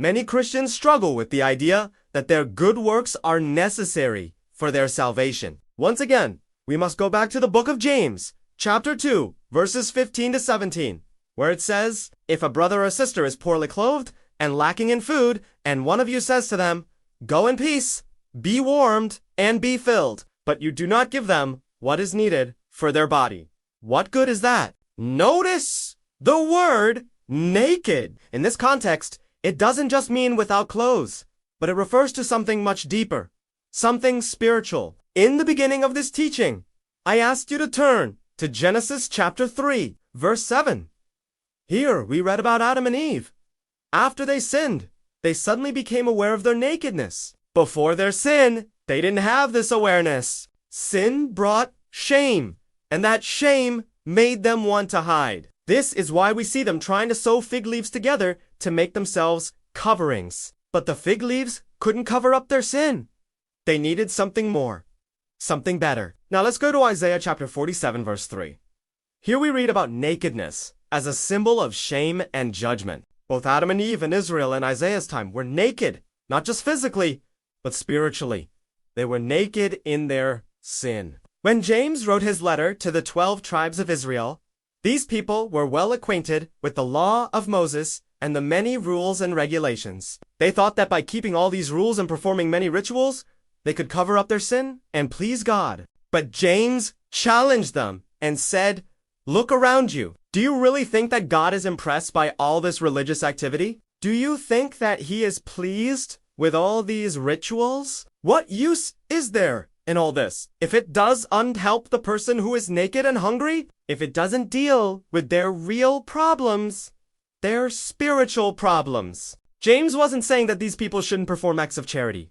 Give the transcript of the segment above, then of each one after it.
Many Christians struggle with the idea that their good works are necessary for their salvation. Once again, we must go back to the book of James, chapter 2, verses 15 to 17, where it says, "If a brother or sister is poorly clothed and lacking in food, and one of you says to them, 'Go in peace, be warmed, and be filled,' but you do not give them what is needed for their body, what good is that?" Notice the word naked. In this context, it doesn't just mean without clothes, but it refers to something much deeper, something spiritual. In the beginning of this teaching, I asked you to turn to Genesis chapter 3, verse 7. Here we read about Adam and Eve. After they sinned, they suddenly became aware of their nakedness. Before their sin, they didn't have this awareness. Sin brought shame, and that shame made them want to hide. This is why we see them trying to sew fig leaves together to make themselves coverings. But the fig leaves couldn't cover up their sin. They needed something more, something better. Now let's go to Isaiah chapter 47, verse 3. Here we read about nakedness as a symbol of shame and judgment. Both Adam and Eve in Israel in Isaiah's time were naked, not just physically, but spiritually. They were naked in their sin. When James wrote his letter to the 12 tribes of Israel, these people were well acquainted with the law of Moses and the many rules and regulations. They thought that by keeping all these rules and performing many rituals, they could cover up their sin and please God. But James challenged them and said, "Look around you. Do you really think that God is impressed by all this religious activity? Do you think that he is pleased with all these rituals? What use is there in all this if it does unhelp the person who is naked and hungry? If it doesn't deal with their real problems, their spiritual problems?" James wasn't saying that these people shouldn't perform acts of charity.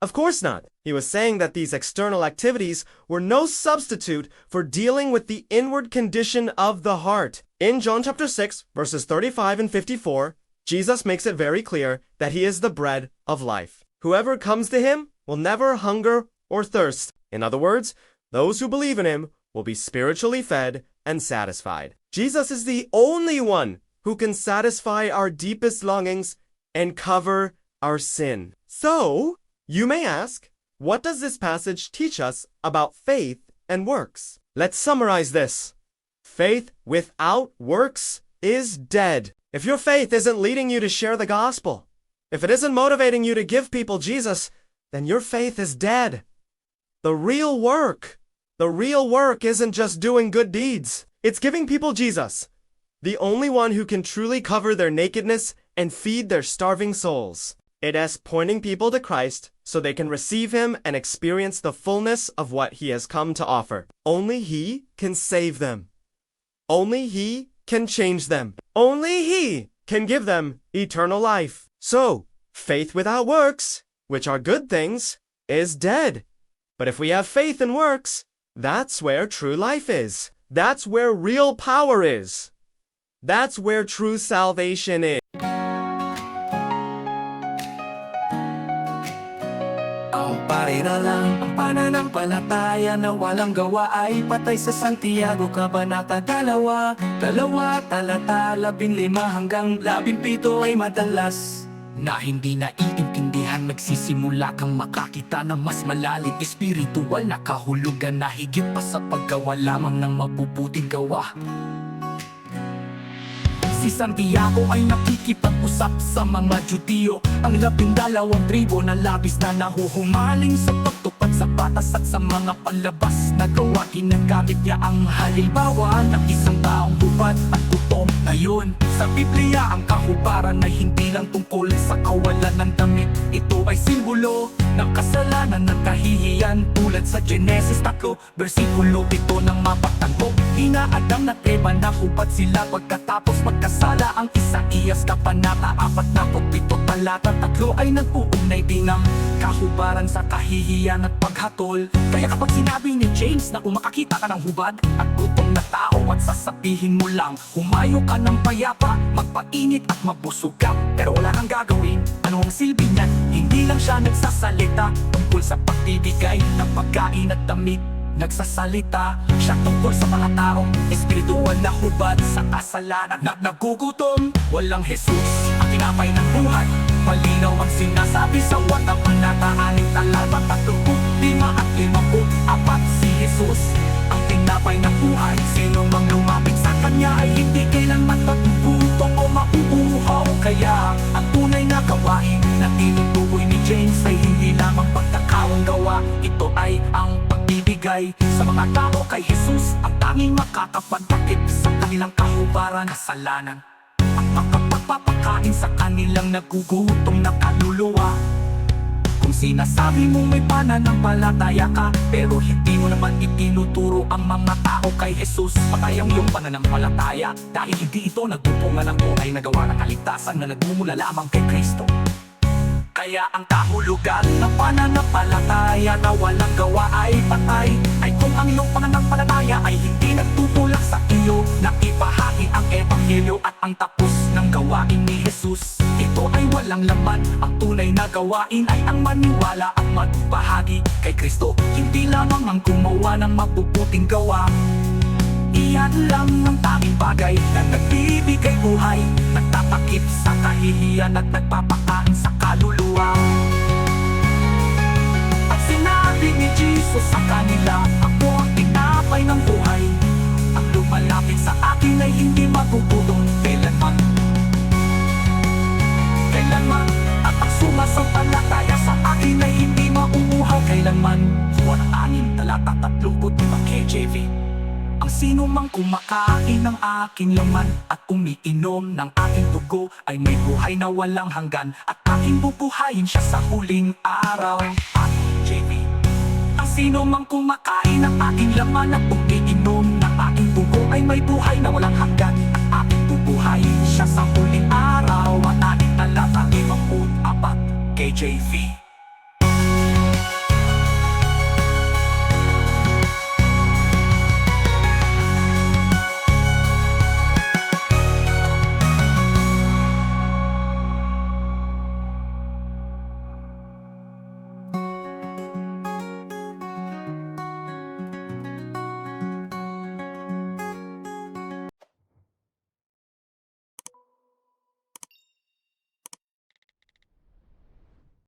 Of course not. He was saying that these external activities were no substitute for dealing with the inward condition of the heart. In John chapter 6, verses 35 and 54, Jesus makes it very clear that he is the bread of life. Whoever comes to him will never hunger or thirst. In other words, those who believe in him will be spiritually fed and satisfied. Jesus is the only one who can satisfy our deepest longings and cover our sin. So, you may ask, what does this passage teach us about faith and works? Let's summarize this. Faith without works is dead. If your faith isn't leading you to share the gospel, if it isn't motivating you to give people Jesus, then your faith is dead. The real work isn't just doing good deeds. It's giving people Jesus, the only one who can truly cover their nakedness and feed their starving souls. It is pointing people to Christ so they can receive him and experience the fullness of what he has come to offer. Only he can save them. Only he can change them. Only he can give them eternal life. So, faith without works, which are good things, is dead. But if we have faith and works, that's where true life is. That's where real power is. That's where true salvation is. Pariralang ang pananampalataya na walang gawa ay patay sa Santiago, Kabanata, Dalawa, Talata, Labinlima hanggang Labimpito ay madalas na hindi naiintindihan. Nagsisimula kang makakita ng mas malalim, espirituwal na kahulugan na higit pa sa paggawa lamang ng mabubuting gawa. Si Santiago ay nakikipag-usap sa mga Judio, ang labindalawang tribo na labis na nahuhumaling sa pagtupad sa batas at sa mga palabas na gawa. Ginagamit niya ang halimbawa ng isang taong hubad at gutom. Ngayon, sa Biblia ang kahubaran ay hindi lang tungkol sa kawalan ng damit. Ito ay simbolo ng kasalanan ng kahihiyan, tulad sa Genesis Tatlo Bersikulo 7 ng mapagtanggol. Ina-Adam na Eva na hubad sila pagkatapos magkasala. Ang Isaías Kabanata 47 Talata 3 ay nag-uugnay din ng kahubaran sa kahihiyan at paghatol. Kaya kapag sinabi ni James na makakita ka ng hubad at gutom na tao at sasabihin mo lang humayo ka ng payapa, magpainit at mabusog ka, pero wala kang gagawin, ano ang silbi niyan? Hindi lang siya nagsasalita tungkol sa pagbibigay ng pagkain at damit. Nagsasalita siya tungkol sa mga taong espirituwal na hubad sa kasalanan. Nagugutom, walang Jesus ang tinapay ng buhay. pagbibigay sa mga tao kay Jesus ang tanging makakapagtakip sa kanilang kahubaran na kasalanan. Ang makapagpapakain sa kanilang nagugutom na kaluluwa. Kung sinasabi mo may pananampalataya ka, pero hindi mo naman itinuturo ang mga tao kay Jesus, patay ang iyong pananampalataya, dahil hindi ito nagtutungan ng tunay na gawa ng kaligtasan na nagmumula lamang kay Kristo. Kaya ang kahulugan ng pananampalataya na walang gawa ay patay, ay kung ang iyong pananampalataya ay hindi nagtutulak sa iyo na ipahagi ang ebanghelyo at ang tapos ng gawain ni Jesus. Ito ay walang laman. Ang tunay na gawain ay ang maniwala, ang magbahagi kay Kristo, hindi lamang ang gumawa ng mabubuting gawa. Iyan lang ang tanging bagay na nagbibigay buhay, nagtatakip sa kahihiyan at nagpapakain sa kaluluwa. At sinabi ni Jesus sa kanila, ako ang tinapay ng buhay. Ang lumalapit sa akin ay hindi magugutom kailanman. At ang sumasampalataya sa akin ay hindi mauuhaw kailanman. Juan 6, Talata 35 KJV. Ang sino mang kumakain ng aking laman at umiinom ng aking dugo ay may buhay na walang hanggan, at aking bubuhayin siya sa huling araw. JV. Ang sino mang kumakain ng aking laman at umiinom ng aking dugo ay may buhay na walang hanggan, at aking bubuhayin siya sa huling araw. Ang ating Talata 54 KJV.